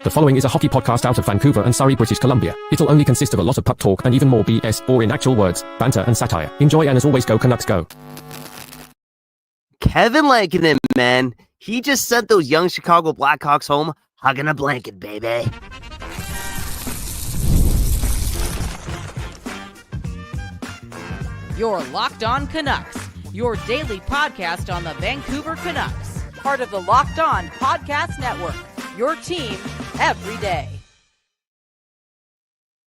The following is a hockey podcast out of Vancouver and Surrey, British Columbia. It'll only consist of a lot of puck talk and even more BS, or in actual words, banter and satire. Enjoy, and as always, go Canucks go. Kevin Lankinen, man, he just sent those young Chicago Blackhawks home hugging a blanket, baby. You're Locked On Canucks, your daily podcast on the Vancouver Canucks, part of the Locked On Podcast Network, your team every day.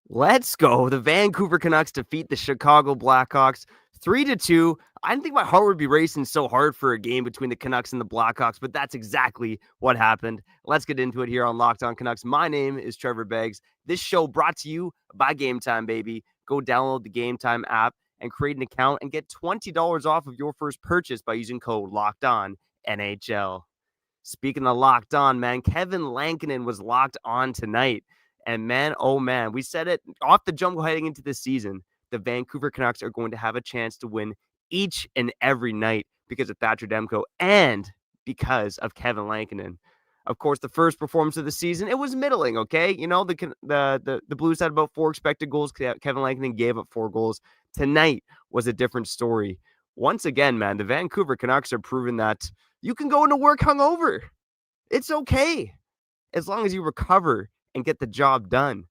Let's go. The Vancouver Canucks defeat the Chicago Blackhawks 3-2. I didn't think my heart would be racing so hard for a game between the Canucks and the Blackhawks, but that's exactly what happened. Let's get into it here on Locked On Canucks. My name is Trevor Beggs. This show brought to you by Gametime, baby. Go download the Gametime app and create an account and get $20 off of your first purchase by using code LOCKEDONNHL. Speaking of locked on, man, Kevin Lankinen was locked on tonight. And man, oh man, we said it off the jump heading into this season. The Vancouver Canucks are going to have a chance to win each and every night because of Thatcher Demko and because of Kevin Lankinen. Of course, the first performance of the season, it was middling, okay? You know, the Blues had about 4 expected goals. Kevin Lankinen gave up 4 goals. Tonight was a different story. Once again, man, the Vancouver Canucks are proving that you can go into work hungover. It's okay, as long as you recover and get the job done,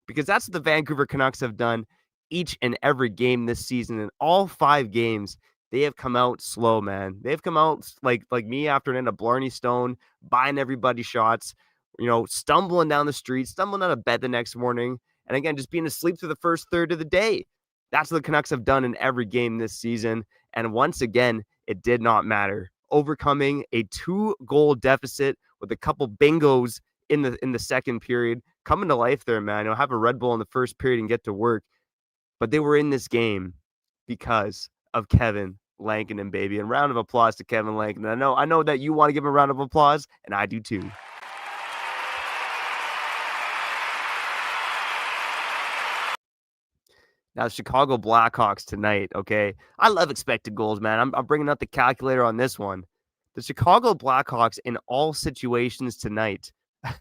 because that's what the Vancouver Canucks have done each and every game this season. In all 5 games, they have come out slow, man. They've come out like me after an end of Blarney Stone, buying everybody shots, you know, stumbling down the street, stumbling out of bed the next morning, and again, just being asleep through the first third of the day. That's what the Canucks have done in every game this season, and once again, it did not matter. Overcoming a 2-goal deficit with a couple bingos in the second period, coming to life there, man. You'll have a Red Bull in the first period and get to work. But they were in this game because of Kevin Lankinen, baby. And round of applause to Kevin Lankinen. I know that you want to give him a round of applause, and I do too. Now, the Chicago Blackhawks tonight, okay? I love expected goals, man. I'm bringing up the calculator on this one. The Chicago Blackhawks, in all situations tonight,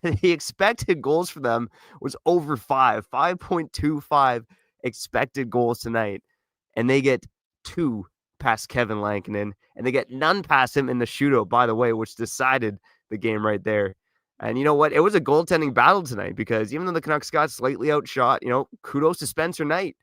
the expected goals for them was over 5.25 expected goals tonight. And they get 2 past Kevin Lankinen, and they get none past him in the shootout, by the way, which decided the game right there. And you know what? It was a goaltending battle tonight, because even though the Canucks got slightly outshot, you know, kudos to Spencer Knight.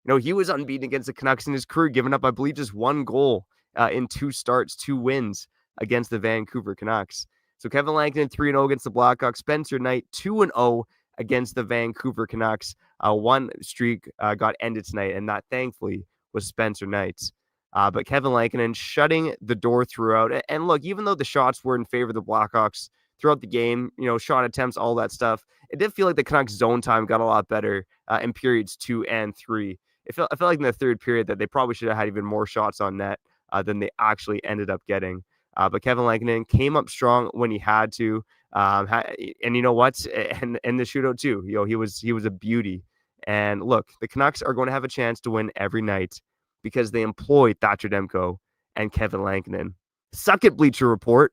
You know, he was unbeaten against the Canucks in his career, giving up, I believe, just 1 goal in 2 starts, 2 wins against the Vancouver Canucks. So Kevin Lankinen 3-0 against the Blackhawks. Spencer Knight 2-0 against the Vancouver Canucks. 1 streak got ended tonight, and that thankfully was Spencer Knight's. But Kevin Lankinen shutting the door throughout. And look, even though the shots were in favor of the Blackhawks throughout the game, you know, shot attempts, all that stuff, it did feel like the Canucks' zone time got a lot better in periods 2 and 3. I felt like in the third period that they probably should have had even more shots on net than they actually ended up getting. But Kevin Lankinen came up strong when he had to. And you know what? And the shootout too. You know, he was a beauty. And look, the Canucks are going to have a chance to win every night because they employed Thatcher Demko and Kevin Lankinen. Suck it, Bleacher Report,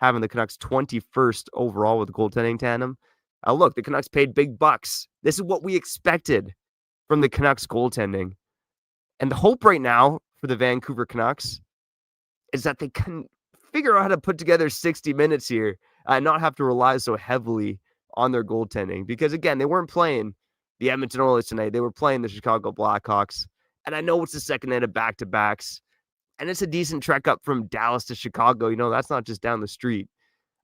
having the Canucks 21st overall with the goaltending tandem. Look, the Canucks paid big bucks. This is what we expected from the Canucks goaltending. And the hope right now for the Vancouver Canucks is that they can figure out how to put together 60 minutes here and not have to rely so heavily on their goaltending. Because, again, they weren't playing the Edmonton Oilers tonight. They were playing the Chicago Blackhawks. And I know it's the second night of back-to-backs. And it's a decent trek up from Dallas to Chicago. You know, that's not just down the street.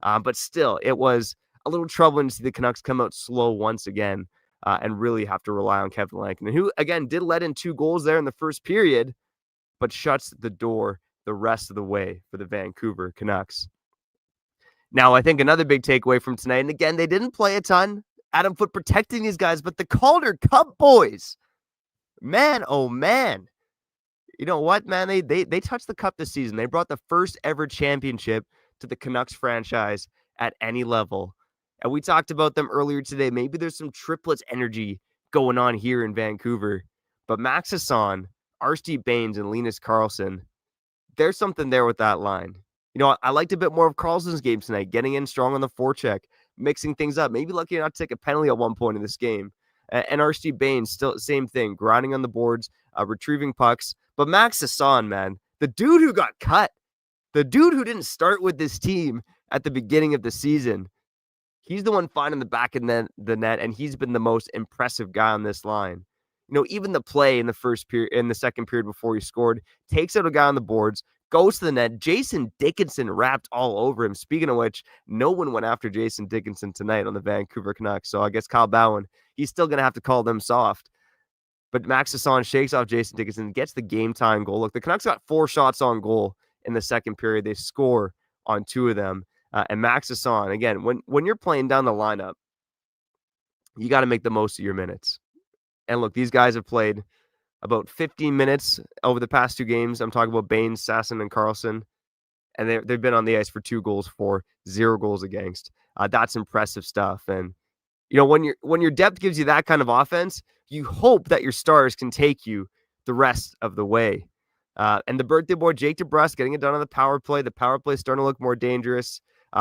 But still, it was a little troubling to see the Canucks come out slow once again and really have to rely on Kevin Lankinen, who, again, did let in 2 goals there in the first period, but shuts the door the rest of the way for the Vancouver Canucks. Now, I think another big takeaway from tonight, and again, they didn't play a ton. Adam Foote protecting these guys, but the Calder Cup boys, man, oh man. You know what, man? They touched the cup this season. They brought the first ever championship to the Canucks franchise at any level. And we talked about them earlier today. Maybe there's some triplets energy going on here in Vancouver. But Max Hassan, Archie Baines, and Linus Karlsson, there's something there with that line. You know, I liked a bit more of Karlsson's game tonight, getting in strong on the forecheck, mixing things up. Maybe lucky not to take a penalty at one point in this game. And R.C. Baines, still same thing, grinding on the boards, retrieving pucks. But Max Hassan, man, the dude who got cut, the dude who didn't start with this team at the beginning of the season, he's the one finding the back of the net, and he's been the most impressive guy on this line. Even the play in the second period before he scored, takes out a guy on the boards, goes to the net. Jason Dickinson wrapped all over him. Speaking of which, no one went after Jason Dickinson tonight on the Vancouver Canucks. So I guess Kyle Bhawan, he's still going to have to call them soft. But Max Hassan shakes off Jason Dickinson, gets the game-time goal. Look, the Canucks got 4 shots on goal in the second period. They score on 2 of them. And Max Hassan, again, when you're playing down the lineup, you got to make the most of your minutes. And look, these guys have played about 15 minutes over the past 2 games. I'm talking about Baines, Sasson, and Carlson. And they've been on the ice for 2 goals for, 0 goals against. That's impressive stuff. And, when your depth gives you that kind of offense, you hope that your stars can take you the rest of the way. And the birthday boy, Jake DeBrusk, getting it done on the power play. The power play is starting to look more dangerous.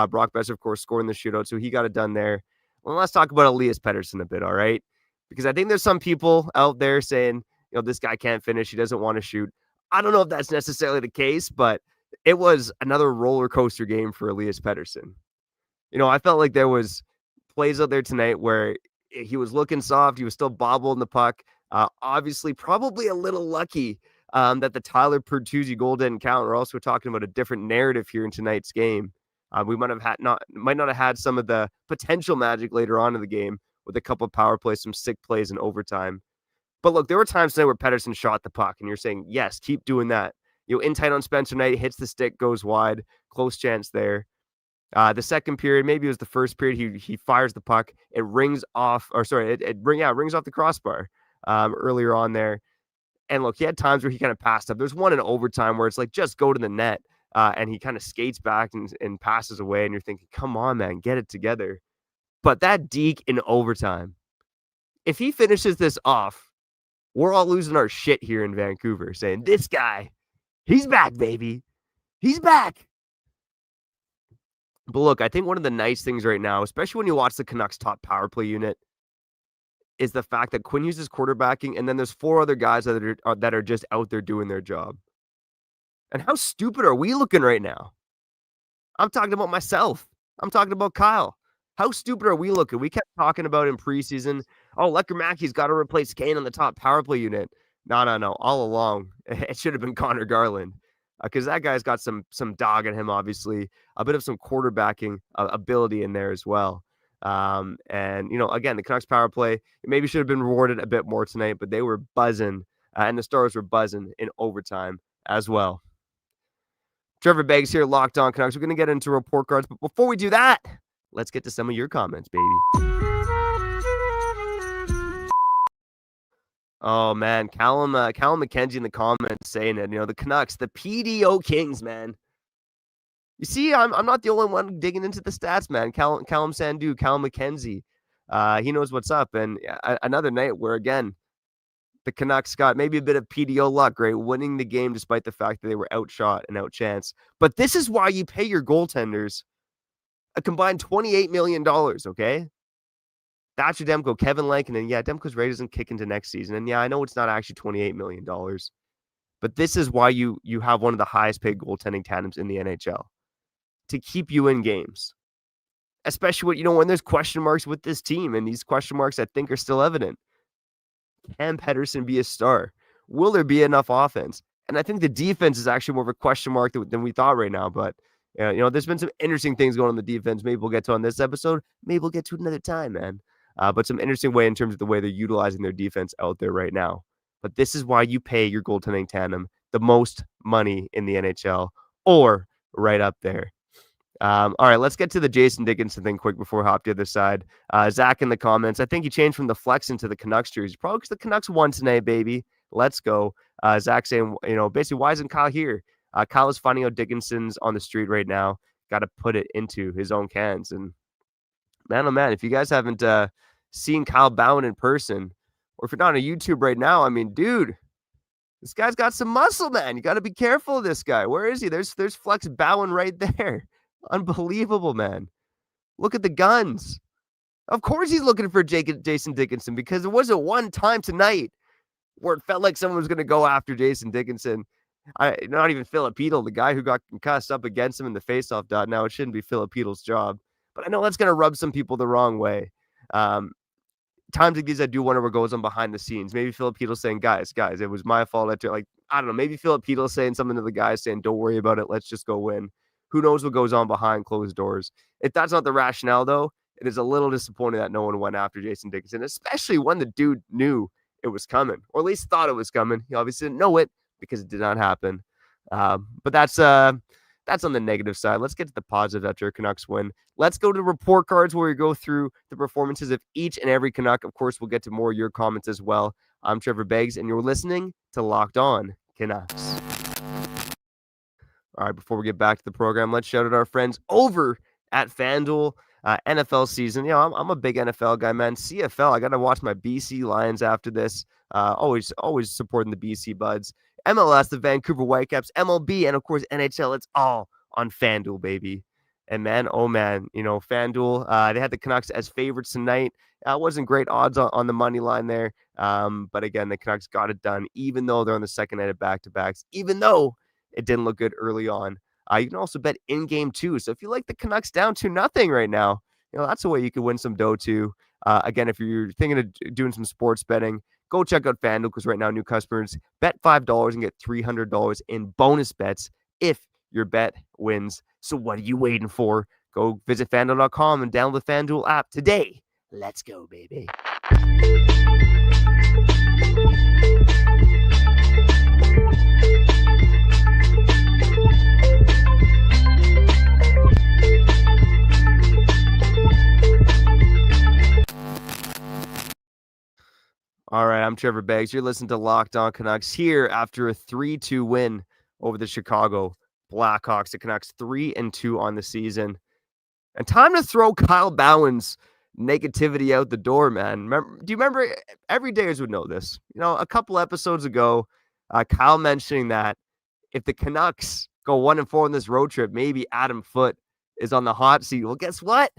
Brock Boeser, of course, scoring the shootout, so he got it done there. Well, let's talk about Elias Pettersson a bit, all right? Because I think there's some people out there saying, this guy can't finish. He doesn't want to shoot. I don't know if that's necessarily the case, but it was another roller coaster game for Elias Pettersson. I felt like there was plays out there tonight where he was looking soft. He was still bobbling the puck. Obviously, probably a little lucky that the Tyler Pertuzzi goal didn't count. We're also talking about a different narrative here in tonight's game. We might not have had some of the potential magic later on in the game with a couple of power plays, some sick plays in overtime. But look, there were times today where Pettersson shot the puck, and you're saying, yes, keep doing that. In tight on Spencer Knight, hits the stick, goes wide, close chance there. The second period, maybe it was the first period, he fires the puck. It rings off, it rings off the crossbar earlier on there. And look, he had times where he kind of passed up. There's one in overtime where it's like, just go to the net. And he kind of skates back and passes away. And you're thinking, come on, man, get it together. But that deke in overtime, if he finishes this off, we're all losing our shit here in Vancouver saying, this guy, he's back, baby. He's back. But look, I think one of the nice things right now, especially when you watch the Canucks top power play unit, is the fact that Quinn Hughes is quarterbacking, and then there's 4 other guys that are just out there doing their job. And how stupid are we looking right now? I'm talking about myself. I'm talking about Kyle. How stupid are we looking? We kept talking about in preseason, Lecker Mackey's got to replace Kane on the top power play unit. No. All along, it should have been Connor Garland. Because that guy's got some dog in him, obviously, a bit of some quarterbacking ability in there as well. And, again, the Canucks power play maybe should have been rewarded a bit more tonight, but they were buzzing, and the Stars were buzzing in overtime as well. Trevor Beggs here, Locked On Canucks. We're going to get into report cards, but before we do that, let's get to some of your comments, baby. Oh, man, Callum McKenzie in the comments saying it. The Canucks, the PDO Kings, man. You see, I'm not the only one digging into the stats, man. Callum Sandu, Callum McKenzie, he knows what's up. And another night where, again, the Canucks got maybe a bit of PDO luck, right? Winning the game despite the fact that they were outshot and outchanced. But this is why you pay your goaltenders a combined $28 million, okay? Thatcher Demko, Kevin Lankinen. Yeah, Demko's rate doesn't kick into next season. And yeah, I know it's not actually $28 million. But this is why you have one of the highest paid goaltending tandems in the NHL. To keep you in games. Especially when there's question marks with this team. And these question marks, I think, are still evident. Can Pettersson be a star? Will there be enough offense? And I think the defense is actually more of a question mark than we thought right now. But, there's been some interesting things going on the defense. Maybe we'll get to on this episode. Maybe we'll get to it another time, man. But some interesting way in terms of the way they're utilizing their defense out there right now. But this is why you pay your goaltending tandem the most money in the NHL, or right up there. All right, let's get to the Jason Dickinson thing quick before we hop to the other side. Zach in the comments, I think he changed from the Flex into the Canucks jersey. Probably because the Canucks won tonight, baby. Let's go. Zach saying, basically, why isn't Kyle here? Kyle is finding out Dickinson's on the street right now. Got to put it into his own cans. And man, oh man, if you guys haven't seen Kyle Bhawan in person, or if you're not on YouTube right now, I mean, dude, this guy's got some muscle, man. You got to be careful of this guy. Where is he? There's Flex Bhawan right there. Unbelievable, man. Look at the guns. Of course he's looking for Jason Dickinson, because there wasn't one time tonight where it felt like someone was going to go after Jason Dickinson. Not even Filipino, the guy who got concussed, up against him in the faceoff dot. Now, it shouldn't be Filipino's job, but I know that's going to rub some people the wrong way. Times like these, I do wonder what goes on behind the scenes. Maybe Filipino's saying, guys, it was my fault. I don't know. Maybe Filipino's saying something to the guys, saying, don't worry about it. Let's just go win. Who knows what goes on behind closed doors? If that's not the rationale, though, it is a little disappointing that no one went after Jason Dickinson, especially when the dude knew it was coming, or at least thought it was coming. He obviously didn't know it because it did not happen. But that's on the negative side. Let's get to the positive after a Canucks win. Let's go to the report cards, where we go through the performances of each and every Canuck. Of course, we'll get to more of your comments as well. I'm Trevor Beggs, and you're listening to Locked On Canucks. All right, before we get back to the program, let's shout out our friends over at FanDuel. NFL season. I'm a big NFL guy, man. CFL, I got to watch my BC Lions after this. Always supporting the BC Buds. MLS, the Vancouver Whitecaps, MLB, and of course NHL. It's all on FanDuel, baby. And man, oh man, FanDuel, they had the Canucks as favorites tonight. Wasn't great odds on the money line there. But again, the Canucks got it done, even though they're on the second night of back-to-backs, even though it didn't look good early on. You can also bet in game too. So if you like the Canucks down 2-0 right now, that's a way you could win some dough too. Again, if you're thinking of doing some sports betting, go check out FanDuel, because right now new customers bet $5 and get $300 in bonus bets if your bet wins. So what are you waiting for? Go visit FanDuel.com and download the FanDuel app today. Let's go, baby. All right, I'm Trevor Beggs. You're listening to Locked On Canucks here after a 3-2 win over the Chicago Blackhawks. The Canucks 3-2 on the season. And time to throw Kyle Bhawan's negativity out the door, man. Do you remember? Everydayers would know this. A couple episodes ago, Kyle mentioning that if the Canucks go 1-4 on this road trip, maybe Adam Foote is on the hot seat. Well, guess what?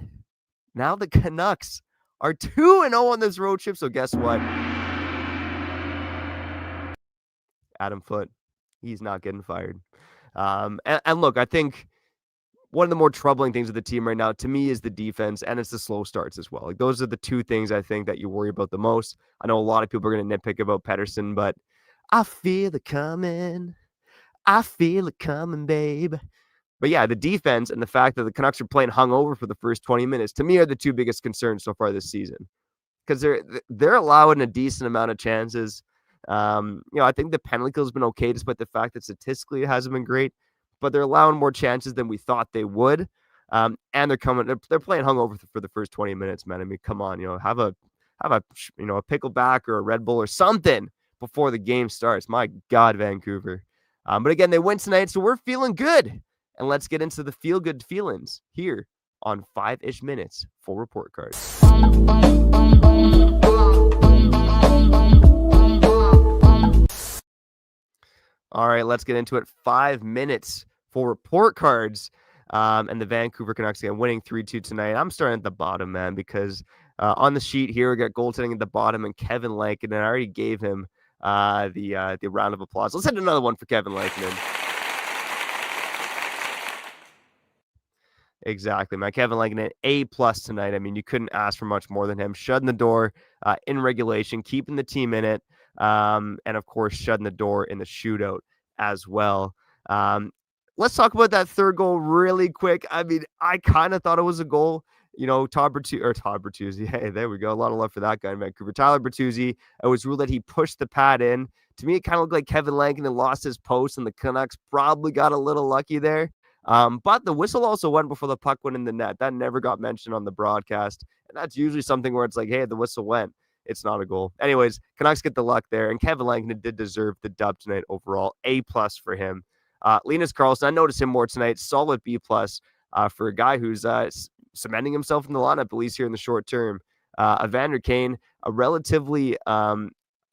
Now the Canucks are 2-0 on this road trip. So guess what? Adam Foote, he's not getting fired. And look, I think one of the more troubling things with the team right now, to me, is the defense, and it's the slow starts as well. Like, those are the two things I think that you worry about the most. I know a lot of people are going to nitpick about Pettersson, but I feel it coming. I feel it coming, babe. But yeah, the defense and the fact that the Canucks are playing hungover for the first 20 minutes, to me, are the two biggest concerns so far this season, because they're allowing a decent amount of chances. I think the penalty kill has been okay, despite the fact that statistically it hasn't been great, but they're allowing more chances than we thought they would. And they're playing hungover for the first 20 minutes, man. I mean, come on, have a pickleback or a Red Bull or something before the game starts. My God, Vancouver. But again, they win tonight, so we're feeling good. And let's get into the feel-good feelings here on 5-ish minutes for Report Cards. All right, let's get into it. 5 minutes for Report Cards. And the Vancouver Canucks again winning 3-2 tonight. I'm starting at the bottom, man, because on the sheet here, we got goaltending at the bottom and Kevin Lankinen. I already gave him the round of applause. Let's hit another one for Kevin Lankinen. Exactly, man. Kevin Lankinen, A+ tonight. I mean, you couldn't ask for much more than him. Shutting the door in regulation, keeping the team in it, and of course, shutting the door in the shootout as well. Let's talk about that third goal really quick. I mean, I kind of thought it was a goal. Todd Bertuzzi. Hey, there we go. A lot of love for that guy in Vancouver. Tyler Bertuzzi. It was ruled that he pushed the pad in. To me, it kind of looked like Kevin Lankinen lost his post, and the Canucks probably got a little lucky there. But the whistle also went before the puck went in the net. That never got mentioned on the broadcast. And that's usually something where it's like, hey, the whistle went. It's not a goal. Anyways, Canucks get the luck there. And Kevin Lankinen did deserve the dub tonight overall. A+ for him. Linus Karlsson, I noticed him more tonight. Solid B+ for a guy who's cementing himself in the lineup, at least here in the short term. Evander Kane, a relatively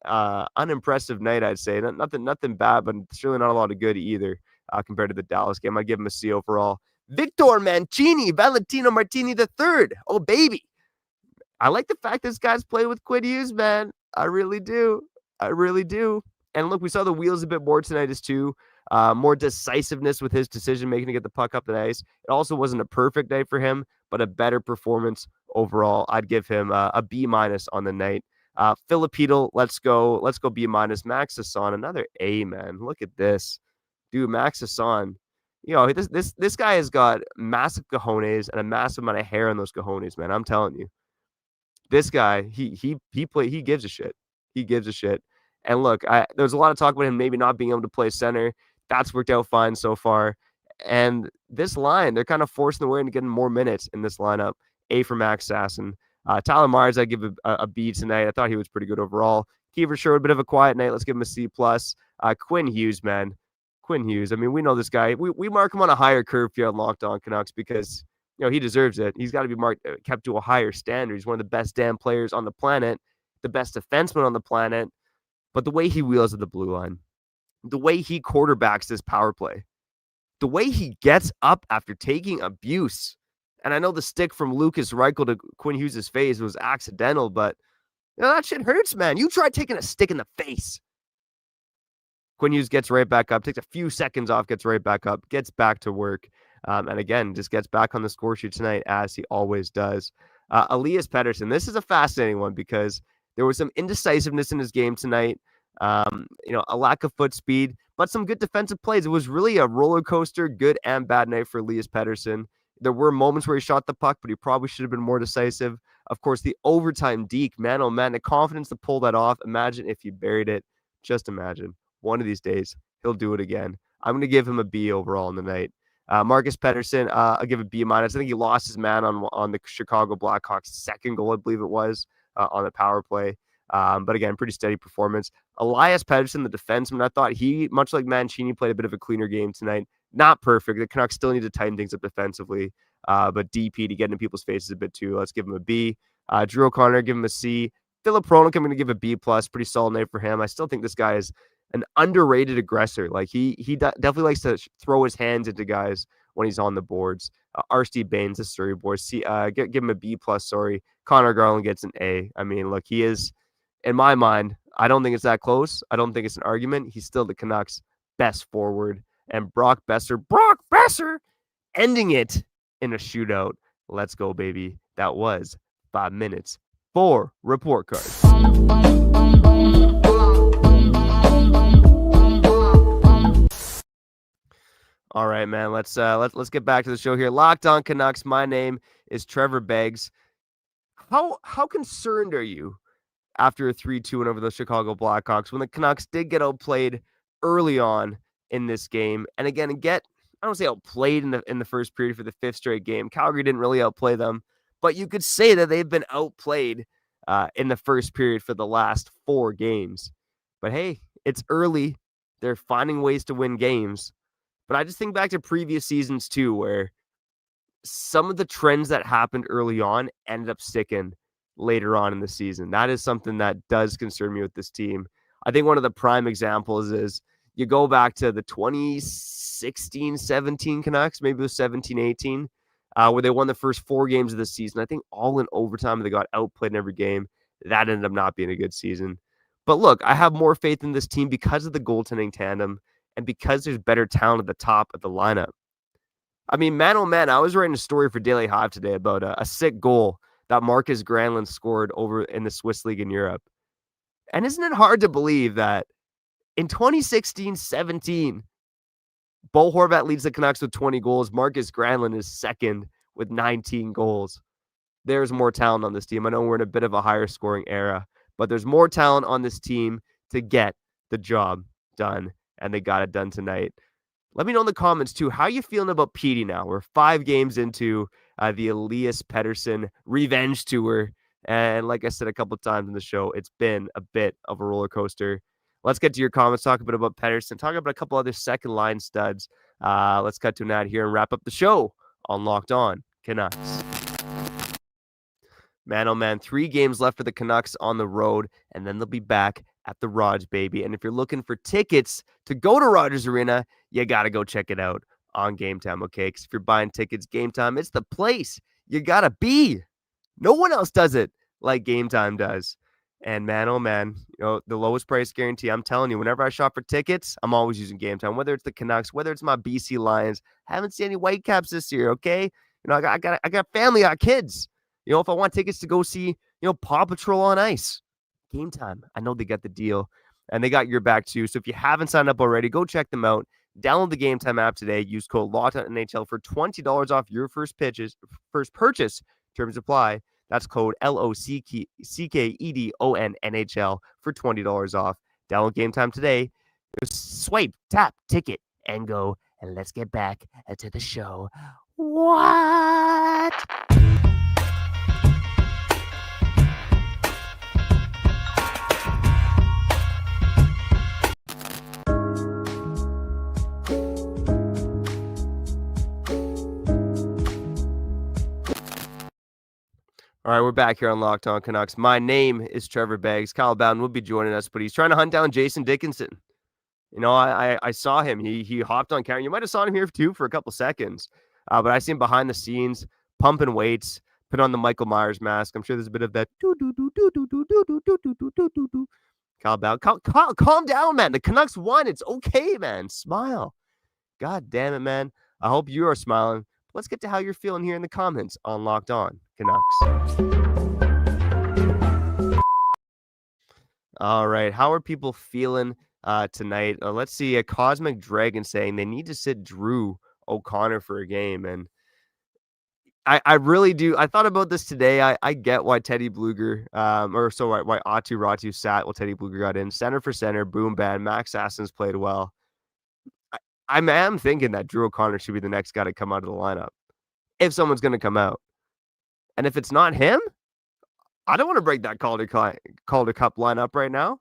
unimpressive night, I'd say. Nothing bad, but certainly not a lot of good either compared to the Dallas game. I'd give him a C overall. Victor Mancini, Valentino Martini III. Oh, baby. I like the fact this guy's playing with Quinn Hughes, man. I really do. I really do. And look, we saw the wheels a bit more tonight as too. More decisiveness with his decision-making to get the puck up the ice. It also wasn't a perfect night for him, but a better performance overall. I'd give him a B- on the night. Filipino, let's go B-. Max Hassan, another A, man. Look at this. Dude, Max Hassan. You know, this guy has got massive cojones and a massive amount of hair on those cojones, man. I'm telling you. This guy, he gives a shit. He gives a shit. And look, there's a lot of talk about him maybe not being able to play center. That's worked out fine so far. And this line, they're kind of forcing the way into getting more minutes in this lineup. A for Max Sasson. Tyler Myers, I give a B tonight. I thought he was pretty good overall. Kiefer Sherwood, a bit of a quiet night. Let's give him a C+. Quinn Hughes, man. Quinn Hughes. I mean, we know this guy. We mark him on a higher curve here on Locked On Canucks because, you know, he deserves it. He's got to be kept to a higher standard. He's one of the best damn players on the planet, the best defenseman on the planet. But the way he wheels at the blue line, the way he quarterbacks this power play, the way he gets up after taking abuse. And I know the stick from Lucas Reichel to Quinn Hughes' face was accidental, but you know, that shit hurts, man. You try taking a stick in the face. Quinn Hughes gets right back up, takes a few seconds off, gets right back up, gets back to work. And again, just gets back on the score sheet tonight as he always does. Elias Pettersson, this is a fascinating one because there was some indecisiveness in his game tonight. You know, a lack of foot speed, but some good defensive plays. It was really a roller coaster, good and bad night for Elias Pettersson. There were moments where he shot the puck, but he probably should have been more decisive. Of course, the overtime deke, man, oh man, the confidence to pull that off. Imagine if he buried it. Just imagine. One of these days, he'll do it again. I'm going to give him a B overall in the night. Marcus Pettersson, I'll give a B-. I think he lost his man on the Chicago Blackhawks' second goal, I believe it was, on the power play. But again, pretty steady performance. Elias Pettersson, the defenseman, I thought he, much like Mancini, played a bit of a cleaner game tonight. Not perfect. The Canucks still need to tighten things up defensively. But DP to get into people's faces a bit too. Let's give him a B. Drew O'Connor, give him a C. Philip Hronek, I'm going to give a B+. Pretty solid night for him. I still think this guy is an underrated aggressor. Like he definitely likes to throw his hands into guys when he's on the boards. R.C. Baines, the Surrey boys. Give him a B+. Sorry. Connor Garland gets an A. I mean, look, he is, in my mind, I don't think it's that close. I don't think it's an argument. He's still the Canucks' best forward. And Brock Boeser, ending it in a shootout. Let's go, baby. That was 5 minutes. 4 report cards. All right, man. Let's get back to the show here. Locked On Canucks. My name is Trevor Beggs. How concerned are you after a 3-2 over the Chicago Blackhawks when the Canucks did get outplayed early on in this game? And again, I don't say outplayed in the first period for the 5th straight game. Calgary didn't really outplay them, but you could say that they've been outplayed in the first period for the last 4 games. But hey, it's early. They're finding ways to win games. But I just think back to previous seasons too, where some of the trends that happened early on ended up sticking later on in the season. That is something that does concern me with this team. I think one of the prime examples is you go back to the 2016-17 Canucks, maybe it was 17-18, where they won the first 4 games of the season. I think all in overtime, they got outplayed in every game. That ended up not being a good season. But look, I have more faith in this team because of the goaltending tandem and because there's better talent at the top of the lineup. I mean, man, oh man, I was writing a story for Daily Hive today about a sick goal that Marcus Granlund scored over in the Swiss League in Europe. And isn't it hard to believe that in 2016-17, Bo Horvat leads the Canucks with 20 goals. Marcus Granlund is second with 19 goals. There's more talent on this team. I know we're in a bit of a higher scoring era, but there's more talent on this team to get the job done, and they got it done tonight. Let me know in the comments, too, how you feeling about Petey now? We're 5 games into the Elias Pettersson revenge tour, and like I said a couple times in the show, it's been a bit of a roller coaster. Let's get to your comments, talk a bit about Pettersson, talk about a couple other second-line studs. Let's cut to an ad here and wrap up the show on Locked On Canucks. Man, oh man, 3 games left for the Canucks on the road, and then they'll be back at the Rogers, baby. And if you're looking for tickets to go to Rogers Arena, you got to go check it out on Gametime, okay? Because if you're buying tickets, Gametime, it's the place you gotta be. No one else does it like Gametime does. And man, oh man, the lowest price guarantee. I'm telling you, whenever I shop for tickets, I'm always using Gametime. Whether it's the Canucks, whether it's my BC Lions, haven't seen any Whitecaps this year. Okay, I got family, I got kids. If I want tickets to go see, Paw Patrol on ice, Gametime, I know they got the deal, and they got your back too. So if you haven't signed up already, go check them out. Download the Gametime app today. Use code LOCKEDONNHL for $20 off your first purchase. Terms apply. That's code LOCKEDONNHL for $20 off. Download Gametime today. Swipe, tap, ticket, and go. And let's get back to the show. What? All right, we're back here on Locked On Canucks. My name is Trevor Beggs. Kyle Bowden will be joining us, but he's trying to hunt down Jason Dickinson. I saw him. He hopped on camera. You might have saw him here too for a couple seconds, but I see him behind the scenes, pumping weights, put on the Michael Myers mask. I'm sure there's a bit of that. Kyle Bowden, calm down, man. The Canucks won. It's okay, man. Smile. God damn it, man. I hope you are smiling. Let's get to how you're feeling here in the comments on Locked On Canucks. All right. How are people feeling tonight? Let's see. A Cosmic Dragon saying they need to sit Drew O'Connor for a game. And I really do. I thought about this today. I get why Teddy Bluger, why Atu Ratu sat while Teddy Bluger got in. Center for center, boom, bad. Max Sasson's played well. I am thinking that Drew O'Connor should be the next guy to come out of the lineup if someone's going to come out. And if it's not him, I don't want to break that Calder Cup lineup right now.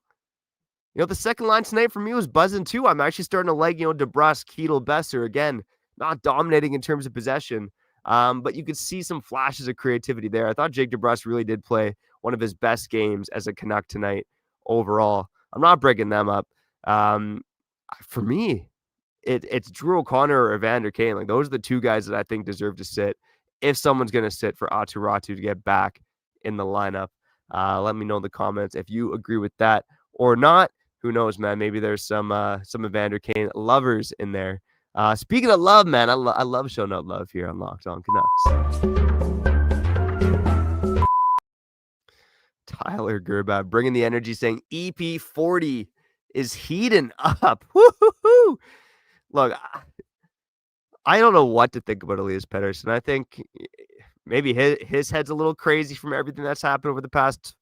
The second line tonight for me was buzzing too. I'm actually starting to like, DeBrusk, Keetle, Boeser. Again, not dominating in terms of possession, but you could see some flashes of creativity there. I thought Jake DeBrusk really did play one of his best games as a Canuck tonight overall. I'm not breaking them up. For me, it's Drew O'Connor or Evander Kane. Like, those are the two guys that I think deserve to sit if someone's going to sit for Atu Ratu to get back in the lineup. Let me know in the comments if you agree with that or not. Who knows, man? Maybe there's some Evander Kane lovers in there. Speaking of love, man, I love showing out love here on Locked On Canucks. Tyler Gerba bringing the energy, saying EP40 is heating up. Woo-hoo-hoo! Look, I don't know what to think about Elias Pettersson. I think maybe his head's a little crazy from everything that's happened over the past,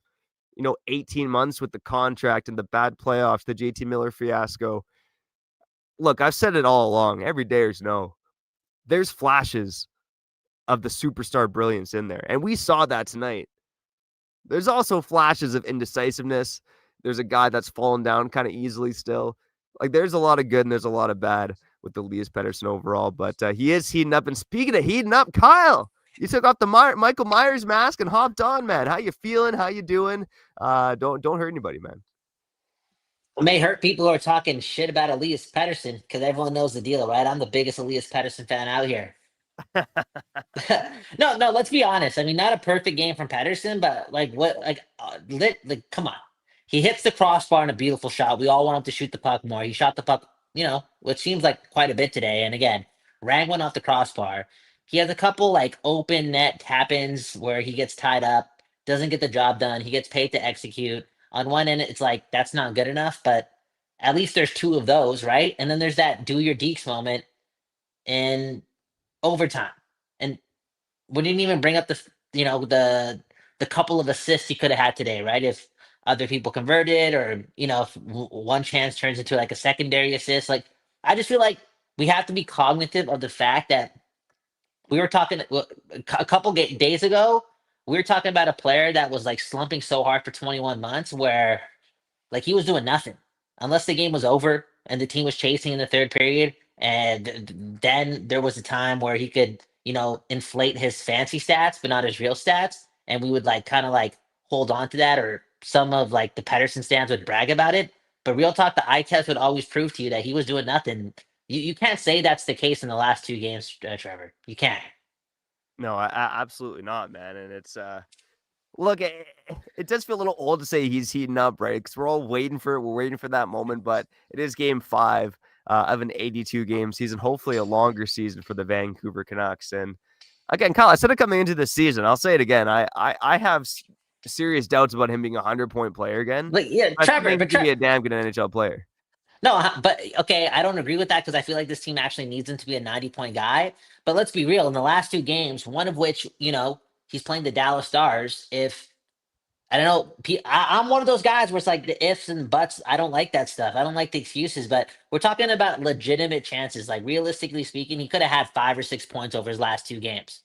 18 months with the contract and the bad playoffs, the JT Miller fiasco. Look, I've said it all along. Every Dayers know there's flashes of the superstar brilliance in there. And we saw that tonight. There's also flashes of indecisiveness. There's a guy that's fallen down kind of easily still. Like, there's a lot of good and there's a lot of bad with Elias Pettersson overall, but he is heating up. And speaking of heating up, Kyle, you took off the Michael Myers mask and hopped on, man. How you feeling? How you doing? Don't hurt anybody, man. It may hurt people who are talking shit about Elias Pettersson because everyone knows the deal, right? I'm the biggest Elias Pettersson fan out here. No, let's be honest. I mean, not a perfect game from Pettersson, but come on. He hits the crossbar in a beautiful shot. We all want him to shoot the puck more. He shot the puck, which seems like quite a bit today. And again, rang one off the crossbar. He has a couple open net tap-ins where he gets tied up, doesn't get the job done. He gets paid to execute. On one end, it's that's not good enough, but at least there's two of those, right? And then there's that do your deeks moment in overtime. And we didn't even bring up the couple of assists he could have had today, right? If other people converted or, if one chance turns into a secondary assist. I just feel like we have to be cognitive of the fact that we were talking a couple days ago, we were talking about a player that was slumping so hard for 21 months where he was doing nothing unless the game was over and the team was chasing in the third period. And then there was a time where he could, inflate his fancy stats, but not his real stats. And we would hold on to that, or some of the Pettersson stands would brag about it. But real talk, the eye test would always prove to you that he was doing nothing You can't say that's the case in the last 2 games, Trevor. You can't. No, absolutely not, man. And it's look, it does feel a little old to say he's heating up, right? Because we're all waiting for it. We're waiting for that moment, but it is game 5 of an 82 game season. Hopefully, a longer season for the Vancouver Canucks. And again, Kyle, I said it coming into the season. I'll say it again. I have serious doubts about him being a 100-point player again. Like, yeah, I Trevor, think but he could be a damn good NHL player. no, but okay, I don't agree with that because I feel like this team actually needs him to be a 90-point guy. But let's be real. In the last 2 games, one of which, he's playing the Dallas Stars. If I don't know. I'm one of those guys where it's like the ifs and buts. I don't like that stuff. I don't like the excuses, but we're talking about legitimate chances. Like realistically speaking, he could have had 5 or 6 points over his last 2 games.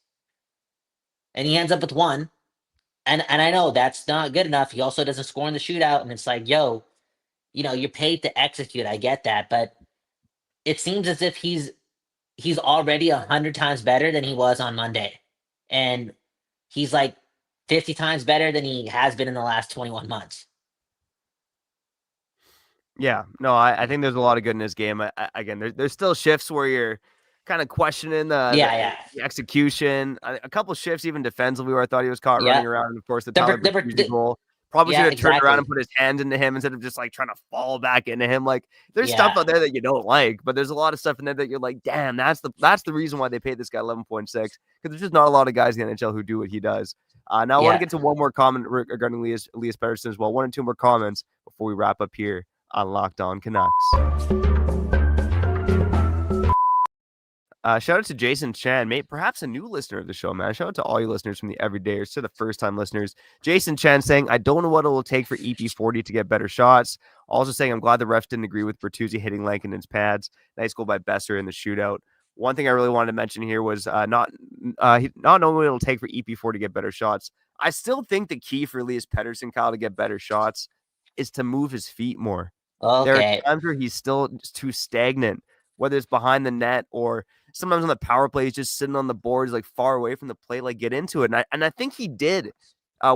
And he ends up with 1. And I know that's not good enough. He also doesn't score in the shootout. And it's like, yo, you're paid to execute. I get that. But it seems as if he's already 100 times better than he was on Monday. And he's like 50 times better than he has been in the last 21 months. Yeah, no, I think there's a lot of good in this game. Again, there's still shifts where you're kind of questioning the execution. A couple shifts, even defensively, where I thought he was caught running around. And of course, the Tyler Bertuzzi goal. Probably should have turned around and put his hand into him instead of just like trying to fall back into him. Like there's stuff out there that you don't like, but there's a lot of stuff in there that you're like, damn, that's the reason why they paid this guy 11.6, because there's just not a lot of guys in the NHL who do what he does. Now I want to get to one more comment regarding Elias Pettersson as well. 1 or 2 more comments before we wrap up here on Locked On Canucks. Shout out to Jason Chan, mate, perhaps a new listener of the show, man. Shout out to all you listeners from the everydayers to the first-time listeners. Jason Chan saying, I don't know what it will take for EP40 to get better shots. Also saying, I'm glad the refs didn't agree with Bertuzzi hitting Lankinen's pads. Nice goal by Boeser in the shootout. One thing I really wanted to mention here was not knowing what it'll take for EP4 to get better shots. I still think the key for Elias Pettersson, Kyle, to get better shots is to move his feet more. Okay. There are times where he's still just too stagnant, whether it's behind the net or sometimes on the power play, he's just sitting on the boards, like far away from the plate, like get into it. And I think he did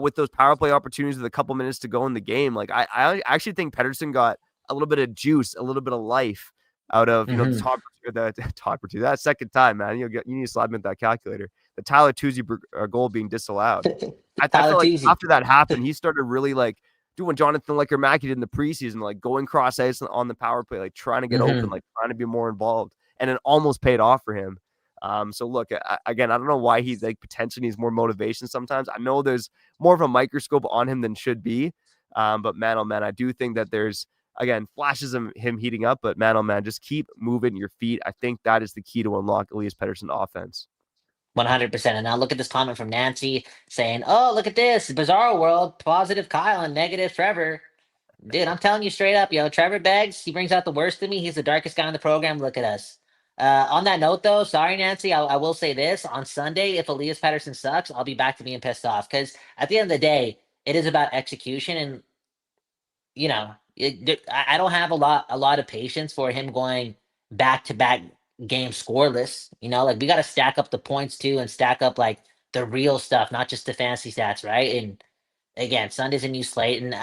with those power play opportunities with a couple minutes to go in the game. Like I actually think Pettersson got a little bit of juice, a little bit of life out of the top two. That second time, man, you need to slide with that calculator. The Tyler Tuesday goal being disallowed. I thought like after that happened, he started really like doing Jonathan Lecker-Mackey did in the preseason, like going cross ice on the power play, like trying to get open, like trying to be more involved, and it almost paid off for him. So look, again, I don't know why he like potentially needs more motivation sometimes. I know there's more of a microscope on him than should be, but man, oh man, I do think that there's, again, flashes of him heating up, but man, oh man, just keep moving your feet. I think that is the key to unlock Elias Pettersson offense. 100%. And now look at this comment from Nancy saying, oh, look at this. Bizarro world, positive Kyle and negative Trevor. Dude, I'm telling you straight up, Trevor Beggs, he brings out the worst in me. He's the darkest guy in the program. Look at us. On that note, though, sorry, Nancy, I will say this. On Sunday, if Elias Pettersson sucks, I'll be back to being pissed off. Because at the end of the day, it is about execution. And, I don't have a lot of patience for him going back-to-back game scoreless. Like we got to stack up the points too and stack up like the real stuff, not just the fantasy stats, right? And again, Sunday's a new slate. And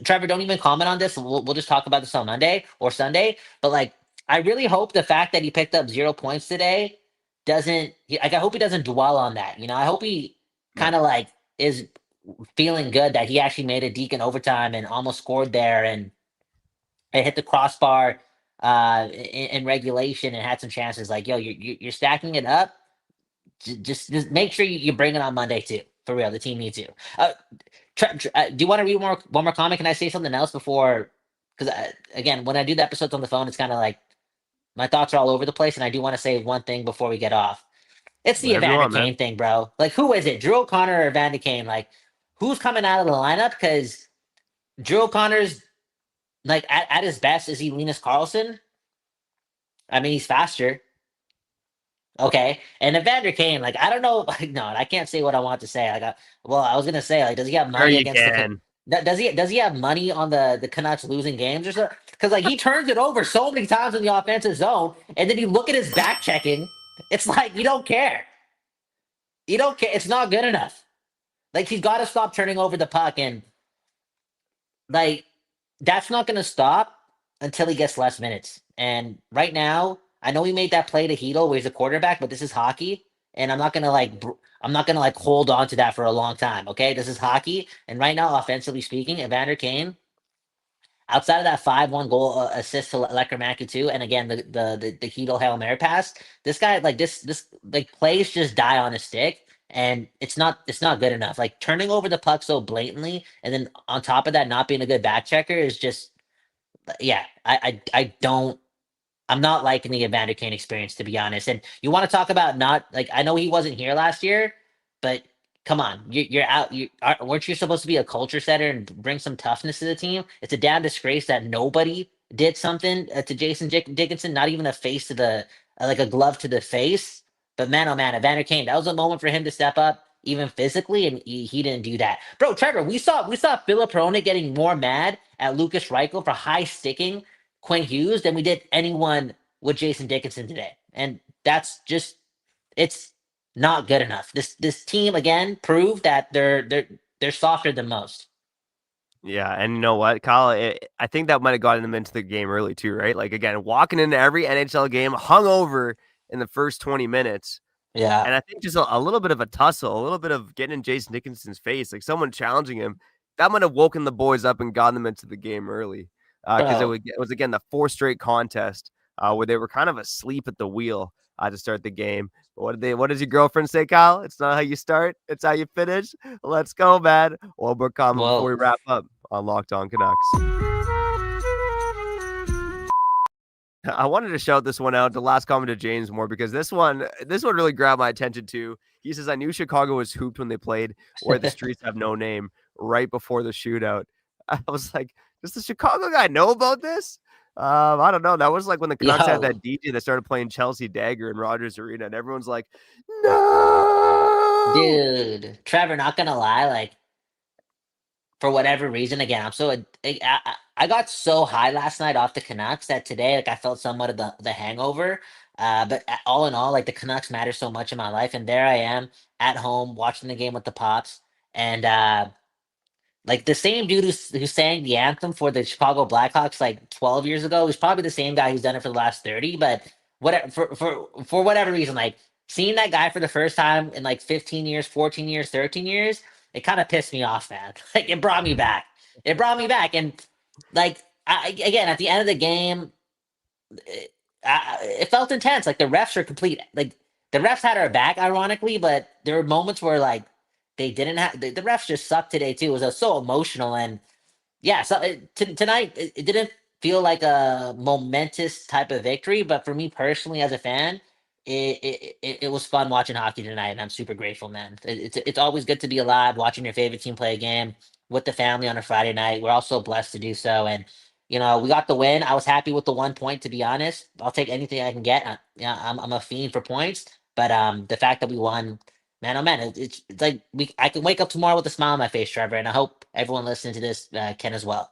Trevor, don't even comment on this. We'll just talk about this on Monday or Sunday. But like, I really hope the fact that he picked up 0 points today I hope he doesn't dwell on that. I hope he kind of like is feeling good that he actually made a deke in overtime and almost scored there and hit the crossbar in regulation and had some chances. Like, yo, you're stacking it up. Just make sure you bring it on Monday too. For real, the team needs you. Do you want to read one more comment? Can I say something else before? Because again, when I do the episodes on the phone, it's kind of like my thoughts are all over the place, and I do want to say one thing before we get off. It's the Evander Kane thing, bro. Like, who is it? Drew O'Connor or Evander Kane? Like, who's coming out of the lineup? Because Drew O'Connor's like at his best, is he Linus Karlsson? I mean, he's faster. Okay. And Evander Kane, like, I don't know. Like, no, I can't say what I want to say. I was gonna say, like, does he have money against does he have money on the Canucks losing games or something? Because like he turns it over so many times in the offensive zone, and then you look at his back checking, it's like you don't care. You don't care. It's not good enough. Like, he's got to stop turning over the puck, and like that's not going to stop until he gets less minutes. And right now, I know he made that play to Hedl where he's a quarterback, but this is hockey, and I'm not gonna like hold on to that for a long time. Okay, this is hockey, and right now, offensively speaking, Evander Kane, outside of that 5-1 goal assist to Lekkermaki too, and again the Hedl Hail Mary pass, this guy like this like plays just die on a stick. And it's not good enough. Like turning over the puck so blatantly, and then on top of that, not being a good back checker is just, yeah. I don't. I'm not liking the Evander Kane experience, to be honest. And you want to talk about not like, I know he wasn't here last year, but come on, you're out. Weren't you supposed to be a culture setter and bring some toughness to the team? It's a damn disgrace that nobody did something to Jason Dickinson, not even a face to the like a glove to the face. But man, oh man, Evander Kane, that was a moment for him to step up, even physically, and he didn't do that. Bro, Trevor, we saw Philip Perona getting more mad at Lucas Reichel for high sticking Quinn Hughes than we did anyone with Jason Dickinson today. And that's just, it's not good enough. This team again proved that they're softer than most. Yeah, and you know what, Kyle? I think that might have gotten them into the game early too, right? Like again, walking into every NHL game hungover in the first 20 minutes. Yeah. And I think just a little bit of a tussle, a little bit of getting in Jason Dickinson's face, like someone challenging him, that might have woken the boys up and gotten them into the game early. Because it was again the 4th straight contest where they were kind of asleep at the wheel to start the game. What does your girlfriend say, Kyle? It's not how you start, it's how you finish. Let's go, man. Well, we're coming before we wrap up on Locked On Canucks. I wanted to shout this one out, the last comment to James Moore, because this one really grabbed my attention too. He says, I knew Chicago was hooped when they played Where the Streets Have No Name right before the shootout. I was like, does the Chicago guy know about this? I don't know. That was like when the Canucks had that DJ that started playing Chelsea Dagger in Rogers Arena, and everyone's like, no! Dude, Trevor, not gonna lie, like, for whatever reason, again, I got so high last night off the Canucks that today, like, I felt somewhat of the hangover. But all in all, like, the Canucks matter so much in my life, and there I am at home watching the game with the pops, and like the same dude who sang the anthem for the Chicago Blackhawks like 12 years ago is probably the same guy who's done it for the last 30. But whatever, for whatever reason, like seeing that guy for the first time in like 15 years, 14 years, 13 years, it kind of pissed me off, man. Like it brought me back. And like again, at the end of the game, it felt intense. Like the refs are complete. Like the refs had our back, ironically, but there were moments where like they didn't have the refs just sucked today too. It was so emotional, and yeah, so tonight it didn't feel like a momentous type of victory, but for me personally as a fan, it was fun watching hockey tonight, and I'm super grateful, man. It's always good to be alive, watching your favorite team play a game with the family on a Friday night. We're also blessed to do so, and we got the win. I was happy with the 1 point, to be honest. I'll take anything I can get. I'm a fiend for points, but the fact that we won. Man, oh man, it's like I can wake up tomorrow with a smile on my face, Trevor, and I hope everyone listening to this can as well.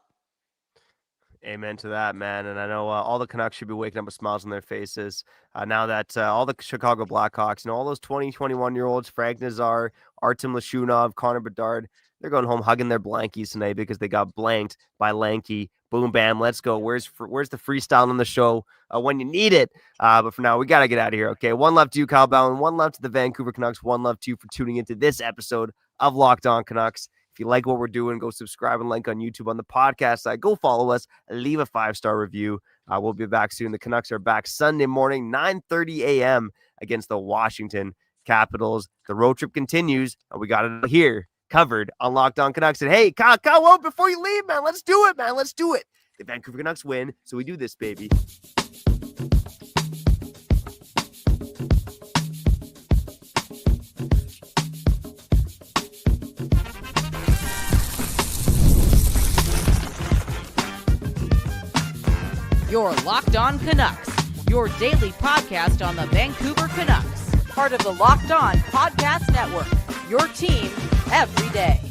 Amen to that, man. And I know all the Canucks should be waking up with smiles on their faces now that all the Chicago Blackhawks and all those 20, 21-year-olds, Frank Nazar, Artem Lashunov, Connor Bedard, they're going home hugging their blankies tonight because they got blanked by Lanky. Boom, bam, let's go. Where's the freestyle on the show when you need it? But for now, we got to get out of here, okay? One love to you, Kyle Bhawan. One love to the Vancouver Canucks. One love to you for tuning into this episode of Locked On Canucks. If you like what we're doing, go subscribe and like on YouTube on the podcast side. Go follow us. Leave a 5-star review. We'll be back soon. The Canucks are back Sunday morning, 9:30 a.m. against the Washington Capitals. The road trip continues, and we got it here covered on Locked On Canucks. And hey, Kyle, whoa, before you leave, man, let's do it, man. Let's do it. The Vancouver Canucks win, so we do this, baby. Your Locked On Canucks, your daily podcast on the Vancouver Canucks, part of the Locked On Podcast Network, your team every day.